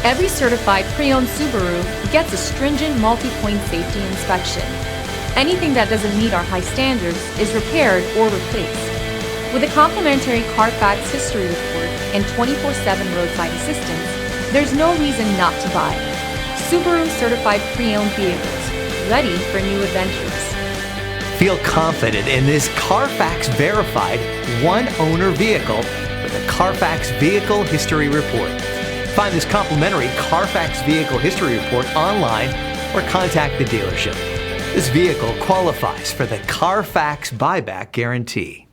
Every certified pre-owned Subaru gets a stringent multi-point safety inspection. Anything that doesn't meet our high standards is repaired or replaced. With a complimentary Carfax history report and 24/7 roadside assistance, there's no reason not to buy. Subaru certified pre-owned vehicles, ready for new adventures. Feel confident in this Carfax verified one-owner vehicle with a Carfax Vehicle History Report. Find this complimentary Carfax Vehicle History Report online or contact the dealership. This vehicle qualifies for the Carfax Buyback Guarantee.